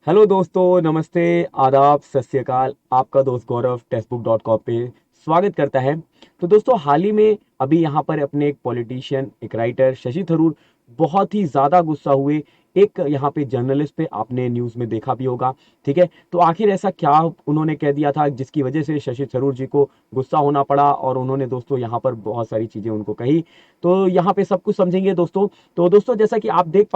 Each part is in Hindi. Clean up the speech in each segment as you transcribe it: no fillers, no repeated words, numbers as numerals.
हेलो दोस्तों, नमस्ते, आदाब, सत श्री अकाल। आपका दोस्त गौरव टेक्स्टबुक.com पे स्वागत करता है। तो दोस्तों, हाल ही में अभी यहाँ पर अपने एक पॉलिटिशियन, एक राइटर शशि थरूर बहुत ही ज़्यादा गुस्सा हुए एक यहाँ पे जर्नलिस्ट पे। आपने न्यूज़ में देखा भी होगा। ठीक है, तो आखिर ऐसा क्या उन्होंने कह दिया था जिसकी वजह से शशि थरूर जी को गुस्सा होना पड़ा, और उन्होंने दोस्तों यहाँ पर बहुत सारी चीज़ें उनको कही। तो यहाँ पे सब कुछ समझेंगे दोस्तों। तो दोस्तों, जैसा कि आप देख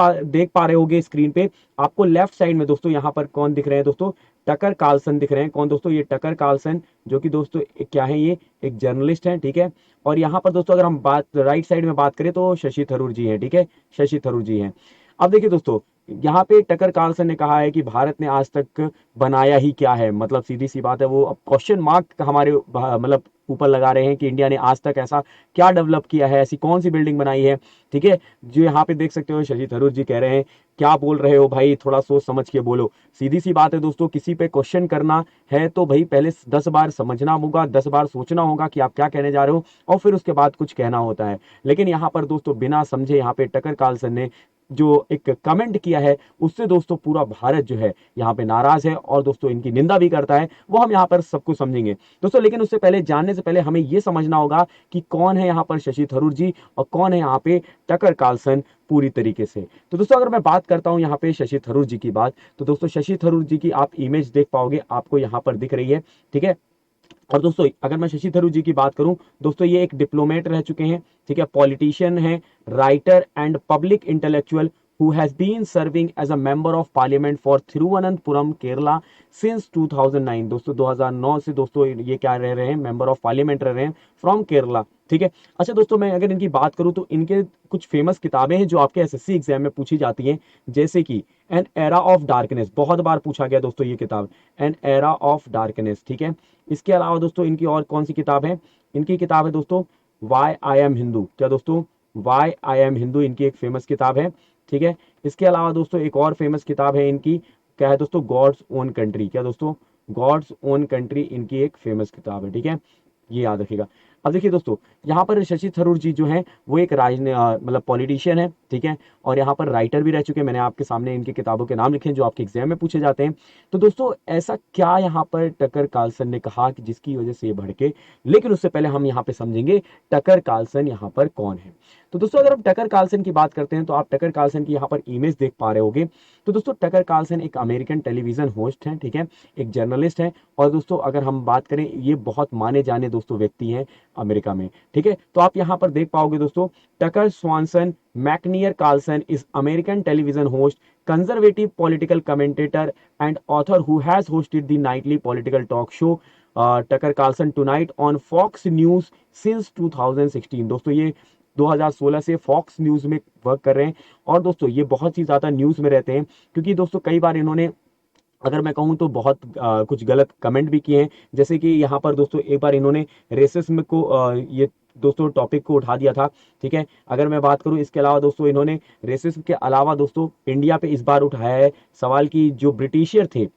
पा रहे होंगे स्क्रीन पे, आपको लेफ्ट साइड में दोस्तों यहाँ पर कौन दिख रहे हैं दोस्तों? टकर कार्लसन दिख रहे हैं। कौन दोस्तों? ये टकर कार्लसन, जो कि दोस्तों क्या है, ये एक जर्नलिस्ट है। ठीक है, और यहाँ पर दोस्तों अगर हम बात राइट साइड में बात करें तो शशि थरूर जी हैं। ठीक है, शशि थरूर जी हैं। अब देखिए दोस्तों, यहाँ पे टकर कार्लसन ने कहा है कि भारत ने आज तक बनाया ही क्या है। मतलब सीधी सी बात है, वो अब क्वेश्चन मार्क हमारे मतलब ऊपर लगा रहे हैं कि इंडिया ने आज तक ऐसा क्या डेवलप किया है, ऐसी कौन सी बिल्डिंग बनाई है। ठीक है, जो यहाँ पे देख सकते हो शशि थरूर जी कह रहे हैं, क्या बोल रहे हो भाई, थोड़ा सोच समझ के बोलो। सीधी सी बात है दोस्तों, किसी पे क्वेश्चन करना है तो भाई पहले 10 बार समझना होगा, 10 बार सोचना होगा कि आप क्या कहने जा रहे हो, और फिर उसके बाद कुछ कहना होता है। लेकिन यहाँ पर दोस्तों बिना समझे यहाँ पे टकर कार्लसन ने जो एक कमेंट किया है, उससे दोस्तों पूरा भारत जो है यहाँ पे नाराज है, और दोस्तों इनकी निंदा भी करता है। वो हम यहाँ पर सब कुछ समझेंगे दोस्तों। लेकिन उससे पहले, जानने से पहले हमें ये समझना होगा कि कौन है यहाँ पर शशि थरूर जी और कौन है यहाँ पे टकर कार्लसन पूरी तरीके से। तो दोस्तों अगर मैं बात करता हूं यहाँ पे शशि थरूर जी की बात, तो दोस्तों शशि थरूर जी की आप इमेज देख पाओगे, आपको यहाँ पर दिख रही है। ठीक है, और दोस्तों अगर मैं शशि थरूर जी की बात करूं, दोस्तों ये एक डिप्लोमेट रह चुके हैं। ठीक है, पॉलिटिशियन है, writer and public intellectual who has been serving as a member of parliament for Thiruvananthapuram, Kerala since 2009। दोस्तों 2009 से दोस्तों ये क्या रह रहे हैं, मेंबर ऑफ पार्लियामेंट रह रहे हैं फ्रॉम केरला। ठीक है, अच्छा दोस्तों, मैं अगर इनकी बात करूं तो इनके कुछ फेमस किताबें हैं जो आपके एसएससी एग्जाम में पूछी जाती हैं, जैसे कि एन एरा ऑफ डार्कनेस, बहुत बार पूछा गया दोस्तों ये किताब, एन एरा ऑफ डार्कनेस। ठीक है, इसके अलावा दोस्तों इनकी और कौन सी किताब है? इनकी किताब है दोस्तों वाई आई एम हिंदू। क्या दोस्तों? वाई आई एम हिंदू इनकी एक फेमस किताब है। ठीक है, इसके अलावा दोस्तों एक और फेमस किताब है इनकी, क्या है दोस्तों? God's own country. क्या दोस्तों? गॉड्स ओन कंट्री इनकी एक फेमस किताब है। ठीक है, ये याद रखिएगा। अब देखिए दोस्तों, यहाँ पर शशि थरूर जी जो हैं वो एक मतलब पॉलिटिशियन है। ठीक है, और यहाँ पर राइटर भी रह चुके हैं। मैंने आपके सामने इनकी किताबों के नाम लिखे हैं जो आपके एग्जाम में पूछे जाते हैं। तो दोस्तों ऐसा क्या यहाँ पर टकर कार्लसन ने कहा कि जिसकी वजह से ये भड़के? लेकिन उससे पहले हम यहाँ पे समझेंगे टकर कार्लसन यहाँ पर कौन है। तो दोस्तों अगर हम टकर कार्लसन की बात करते हैं तो आप टकर कार्लसन की यहाँ पर इमेज देख पा रहे होगे। तो दोस्तों टकर कार्लसन एक अमेरिकन टेलीविजन होस्ट हैं। ठीक है, एक जर्नलिस्ट हैं, और दोस्तों अगर हम बात करें, ये बहुत माने जाने दोस्तों व्यक्ति हैं अमेरिका में। ठीक है, तो आप यहाँ पर देख पाओगे दोस्तों, Tucker Swanson McNair Carlson is American television host, conservative political commentator and author who has hosted the nightly political talk show Tucker Carlson Tonight on Fox News since 2016। दोस्तों ये 2016 से फॉक्स न्यूज में वर्क कर रहे हैं, और दोस्तों ये बहुत ही ज्यादा न्यूज में रहते हैं, क्योंकि दोस्तों कई बार इन्होंने, अगर मैं कहूं तो बहुत कुछ गलत कमेंट भी किए हैं। जैसे कि यहाँ पर दोस्तों एक बार इन्होंने रेसिज्म को ये दोस्तों टॉपिक को उठा दिया था। ठीक है, अगर मैं बात करूं, इसके अलावा दोस्तों इन्होंने रेसिज्म के अलावा दोस्तों इंडिया पे इस बार उठाया है सवाल कि जो ब्रिटिशियर थे,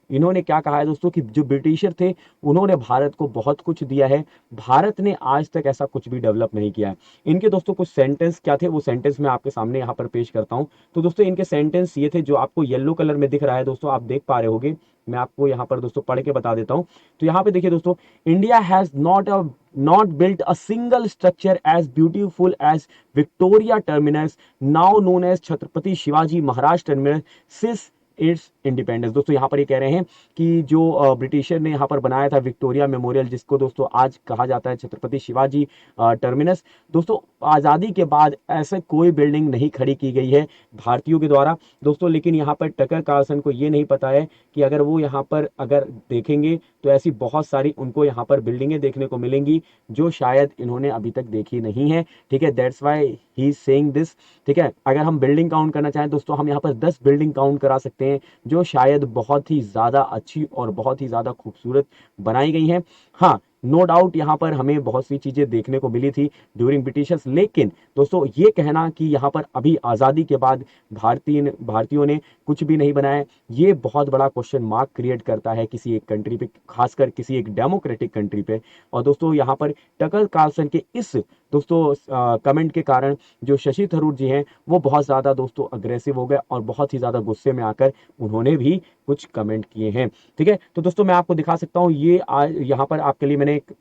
इन्होंने क्या कहा है दोस्तों कि जो ब्रिटिशर थे उन्होंने भारत को बहुत कुछ दिया है, भारत ने आज तक ऐसा कुछ भी डेवलप नहीं किया है। इनके दोस्तों कुछ सेंटेंस क्या थे, वो सेंटेंस मैं आपके सामने यहाँ पर पेश करता हूँ। तो दोस्तों इनके सेंटेंस ये थे, जो आपको येलो कलर में दिख रहा है दोस्तों, आप देख पा रहे होगे। मैं आपको यहाँ पर दोस्तों पढ़ के बता देता हूँ। तो यहाँ पे देखिए दोस्तों, India has not built a single structure as beautiful as Victoria Terminus, now known as Chhatrapati Shivaji Maharaj Terminus, since its independence. दोस्तों यहाँ पर ये कह रहे हैं कि जो ब्रिटिशर ने यहाँ पर बनाया था विक्टोरिया मेमोरियल, जिसको दोस्तों आज कहा जाता है छत्रपति शिवाजी टर्मिनस, दोस्तों आज़ादी के बाद ऐसे कोई बिल्डिंग नहीं खड़ी की गई है भारतीयों के द्वारा दोस्तों। लेकिन यहाँ पर टकर कार्लसन को ये नहीं पता है कि अगर वो यहाँ पर अगर देखेंगे तो ऐसी बहुत सारी उनको यहाँ पर बिल्डिंगें देखने को मिलेंगी जो शायद इन्होंने अभी तक देखी नहीं है। ठीक है, that's why he is saying this. ठीक है, अगर हम बिल्डिंग काउंट करना चाहें दोस्तों, हम यहाँ पर 10 बिल्डिंग काउंट करा सकते हैं जो शायद बहुत ही ज्यादा अच्छी और बहुत ही ज्यादा खूबसूरत बनाई गई हैं। हाँ, नो डाउट यहाँ पर हमें बहुत सी चीजें देखने को मिली थी ड्यूरिंग ब्रिटिशर्स, लेकिन दोस्तों ये कहना कि यहाँ पर अभी आजादी के बाद भारतीयों ने कुछ भी नहीं बनाया, ये बहुत बड़ा क्वेश्चन मार्क क्रिएट करता है किसी एक कंट्री पे, खासकर किसी एक डेमोक्रेटिक कंट्री पे। और दोस्तों यहाँ पर टकर कार्लसन के इस दोस्तों कमेंट के कारण जो शशि थरूर जी हैं वो बहुत ज़्यादा दोस्तों अग्रेसिव हो गए और बहुत ही ज़्यादा गुस्से में आकर उन्होंने भी कुछ कमेंट किए हैं। ठीक है, तो दोस्तों मैं आपको दिखा सकता हूँ, ये आज यहाँ पर आपके लिए मैंने एक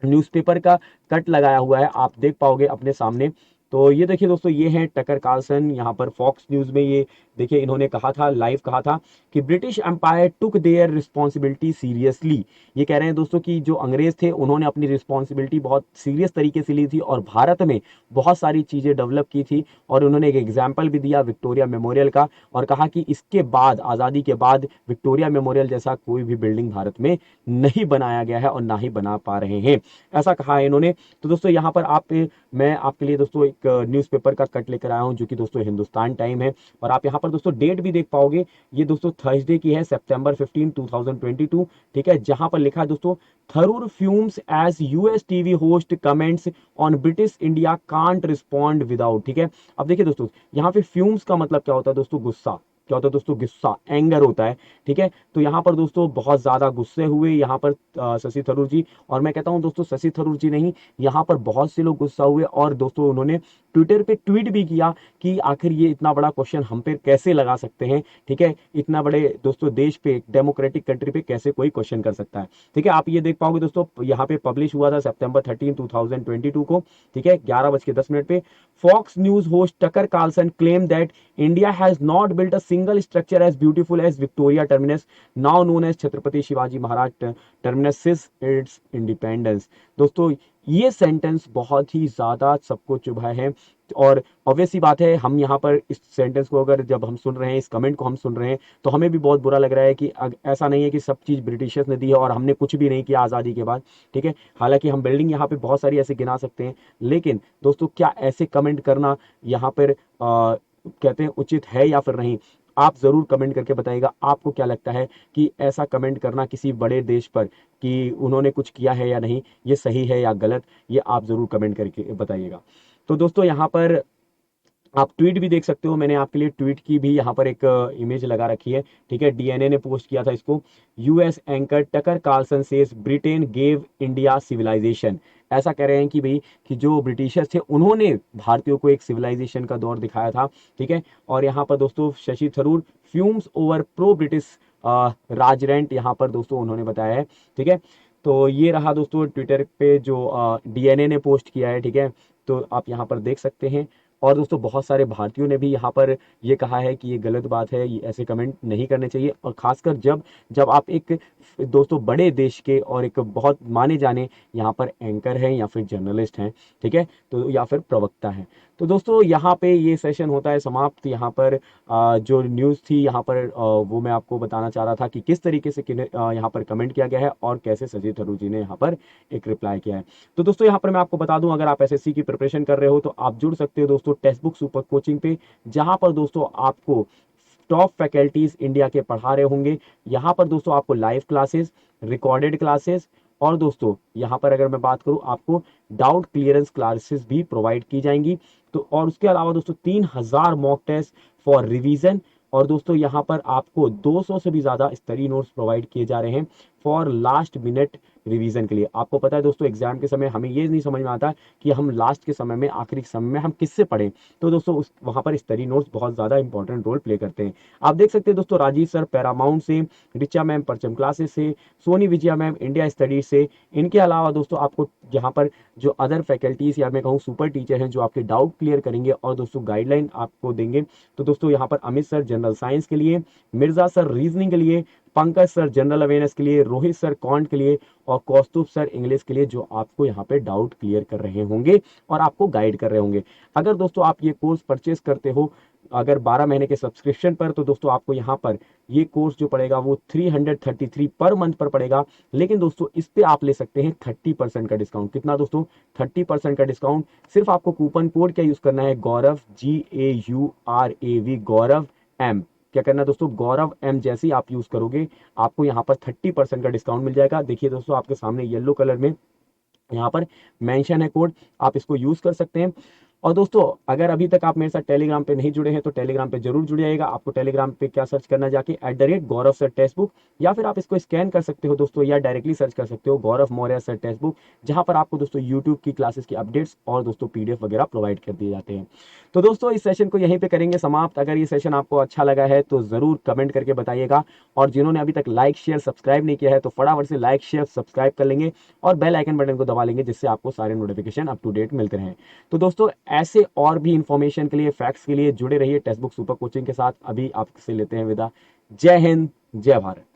न्यूज़पेपर का कट लगाया हुआ है, आप देख पाओगे अपने सामने। तो ये देखिए दोस्तों, ये है टकर कार्लसन, यहाँ पर फॉक्स न्यूज़ में ये देखिए इन्होंने कहा था, लाइव कहा था कि British Empire took their responsibility seriously. ये कह रहे हैं दोस्तों कि जो अंग्रेज थे उन्होंने अपनी रिस्पॉन्सिबिलिटी बहुत सीरियस तरीके से ली थी और भारत में बहुत सारी चीज़ें डेवलप की थी। और उन्होंने एक एग्जाम्पल भी दिया विक्टोरिया मेमोरियल का और कहा कि इसके बाद, आज़ादी के बाद, विक्टोरिया मेमोरियल जैसा कोई भी बिल्डिंग भारत में नहीं बनाया गया है और ना ही बना पा रहे हैं, ऐसा कहा है इन्होंने। तो दोस्तों यहाँ पर मैं आपके लिए दोस्तों एक न्यूज़पेपर का कट लेकर आया हूँ जो कि दोस्तों हिंदुस्तान टाइम है और आप यहाँ पर दोस्तों डेट भी देख पाओगे। ये दोस्तों थर्सडे की है, सितंबर 15 2022। ठीक है, जहां पर लिखा है दोस्तों, Tharoor fumes as US TV host comments on British India can't respond without. ठीक है, अब देखिए दोस्तों, यहाँ पे फ्यूम्स का मतलब क्या होता है दोस्तों, गुस्सा। क्या होता है दोस्तों, गुस्सा, एंगर होता है। ठीक है, तो यहाँ पर दोस्तों बहुत ज्यादा गुस्से हुए यहाँ पर शशि थरूर जी। और मैं कहता हूँ दोस्तों, शशि थरूर जी नहीं, यहाँ पर बहुत से लोग गुस्सा हुए और दोस्तों उन्होंने ट्विटर पे ट्वीट भी किया कि आखिर ये इतना बड़ा क्वेश्चन हम पे कैसे लगा सकते हैं। ठीक है, इतना बड़े दोस्तों देश पे, डेमोक्रेटिक कंट्री पे कैसे कोई क्वेश्चन कर सकता है। ठीक है, आप ये देख पाओगे दोस्तों, यहाँ पे पब्लिश हुआ था सितंबर 13 2022 को। ठीक है, 11:10 पे। Fox News host Tucker Carlson claim that India has not built a single structure as beautiful as Victoria Terminus, now known as Chhatrapati Shivaji Maharaj Terminus since its independence. दोस्तों ये सेंटेंस बहुत ही ज्यादा सबको चुभा है और ऑब्वियस सी बात है, हम यहाँ पर इस सेंटेंस को अगर जब हम सुन रहे हैं, इस कमेंट को हम सुन रहे हैं, तो हमें भी बहुत बुरा लग रहा है कि ऐसा नहीं है कि सब चीज़ ब्रिटिशर्स ने दी है और हमने कुछ भी नहीं किया आज़ादी के बाद। ठीक है, हालांकि हम बिल्डिंग यहाँ पे बहुत सारी ऐसे गिना सकते हैं, लेकिन दोस्तों क्या ऐसे कमेंट करना यहाँ पर कहते हैं उचित है या फिर नहीं? आप जरूर कमेंट करके बताइएगा, आपको क्या लगता है कि ऐसा कमेंट करना किसी बड़े देश पर कि उन्होंने कुछ किया है या नहीं, ये सही है या गलत, ये आप जरूर कमेंट करके बताइएगा। तो दोस्तों यहाँ पर आप ट्वीट भी देख सकते हो, मैंने आपके लिए ट्वीट की भी यहाँ पर एक इमेज लगा रखी है। ठीक है, डीएनए ने पोस्ट किया था इसको। US anchor Tucker Carlson says Britain gave India civilisation. ऐसा कह रहे हैं कि भाई कि जो ब्रिटिशर्स थे उन्होंने भारतीयों को एक सिविलाइजेशन का दौर दिखाया था। ठीक है, और यहाँ पर दोस्तों Shashi Tharoor fumes over pro British Raj rant, यहाँ पर दोस्तों उन्होंने बताया है। ठीक है, तो ये रहा दोस्तों ट्विटर पे जो डीएनए ने पोस्ट किया है। ठीक है, तो आप यहाँ पर देख सकते हैं। और दोस्तों बहुत सारे भारतीयों ने भी यहाँ पर ये कहा है कि ये गलत बात है, ये ऐसे कमेंट नहीं करने चाहिए। और खासकर जब जब आप एक दोस्तों बड़े देश के और एक बहुत माने जाने यहाँ पर एंकर हैं या फिर जर्नलिस्ट हैं, ठीक है, तो या फिर प्रवक्ता हैं। तो दोस्तों यहाँ पे ये सेशन होता है समाप्त। यहाँ पर जो न्यूज़ थी यहाँ पर वो मैं आपको बताना चाह रहा था कि किस तरीके से यहाँ पर कमेंट किया गया है और कैसे शशि थरूर जी ने यहाँ पर एक रिप्लाई किया है। तो दोस्तों यहाँ पर मैं आपको बता दूं, अगर आप एसएससी की प्रिपरेशन कर रहे हो तो आप जुड़ सकते हो दोस्तों टेक्स्ट बुक सुपर कोचिंग पे, जहां पर दोस्तों आपको टॉप फैकल्टीज इंडिया के पढ़ा रहे होंगे। यहाँ पर दोस्तों आपको लाइव क्लासेस, रिकॉर्डेड क्लासेस और दोस्तों यहाँ पर अगर मैं बात करूँ आपको डाउट क्लियरेंस क्लासेस भी प्रोवाइड की जाएंगी। तो और उसके अलावा दोस्तों 3000 मॉक टेस्ट फॉर रिवीजन और दोस्तों यहाँ पर आपको 200 से भी ज्यादा स्टडी नोट्स प्रोवाइड किए जा रहे हैं फॉर लास्ट मिनट रिवीजन के लिए। आपको पता है दोस्तों एग्जाम के समय हमें ये नहीं समझ में आता कि हम लास्ट के समय में, आखिरी समय में हम किससे पढ़ें, तो दोस्तों उस वहां पर स्टडी नोट्स बहुत ज्यादा इंपॉर्टेंट रोल प्ले करते हैं। आप देख सकते हैं दोस्तों राजीव सर पैरामाउंट से, रिचा मैम परचम क्लासेस से, Soni Vijaya ma'am India studies से। इनके अलावा दोस्तों आपको यहाँ पर जो अदर फैकल्टीज या मैं कहूँ सुपर टीचर हैं जो आपके डाउट क्लियर करेंगे और दोस्तों गाइडलाइन आपको देंगे। तो दोस्तों यहाँ पर अमित सर जनरल साइंस के लिए, मिर्जा सर रीजनिंग के लिए, पंकज सर जनरल अवेयरनेस के लिए, रोहित सर कॉन्ट के लिए और कौस्तुभ सर इंग्लिश के लिए, जो आपको यहाँ पे डाउट क्लियर कर रहे होंगे और आपको गाइड कर रहे होंगे। अगर दोस्तों आप ये कोर्स परचेस करते हो अगर 12 महीने के सब्सक्रिप्शन पर, तो दोस्तों आपको यहाँ पर ये कोर्स जो पड़ेगा वो 333 पर मंथ पर पड़ेगा। लेकिन दोस्तों इस पे आप ले सकते हैं 30% का डिस्काउंट। कितना दोस्तों? 30% का डिस्काउंट। सिर्फ आपको कूपन कोड क्या यूज करना है, गौरव, GAURAV, गौरव M। क्या करना है दोस्तों? गौरव M जैसे ही आप यूज करोगे आपको यहाँ पर 30% का डिस्काउंट मिल जाएगा। देखिए दोस्तों आपके सामने येलो कलर में यहाँ पर मेंशन है कोड, आप इसको यूज कर सकते हैं। और दोस्तों अगर अभी तक आप मेरे साथ टेलीग्राम पे नहीं जुड़े हैं तो टेलीग्राम पे जरूर जुड़ जाइएगा। आपको टेलीग्राम पे क्या सर्च करना, जाके @गौरव सर टेक्स्ट बुक, या फिर आप इसको स्कैन कर सकते हो दोस्तों, या डायरेक्टली सर्च कर सकते हो गौरव मौर्य सर टेक्स्ट बुक, जहां पर आपको दोस्तों यूट्यूब की क्लासेस की अपडेट्स और दोस्तों पीडीएफ वगैरह प्रोवाइड कर दिए जाते हैं। तो दोस्तों इस सेशन को यहीं पे करेंगे समाप्त। अगर ये सेशन आपको अच्छा लगा है तो जरूर कमेंट करके बताइएगा, और जिन्होंने अभी तक लाइक शेयर सब्सक्राइब नहीं किया है तो फटाफट से लाइक शेयर सब्सक्राइब कर लेंगे और बेल आइकन बटन को दबा लेंगे, जिससे आपको सारे नोटिफिकेशन अप टू डेट मिलते रहें। तो दोस्तों ऐसे और भी इंफॉर्मेशन के लिए, फैक्ट्स के लिए जुड़े रहिए टेक्स्ट बुक सुपर कोचिंग के साथ। अभी आपसे लेते हैं विदा। जय हिंद, जय भारत।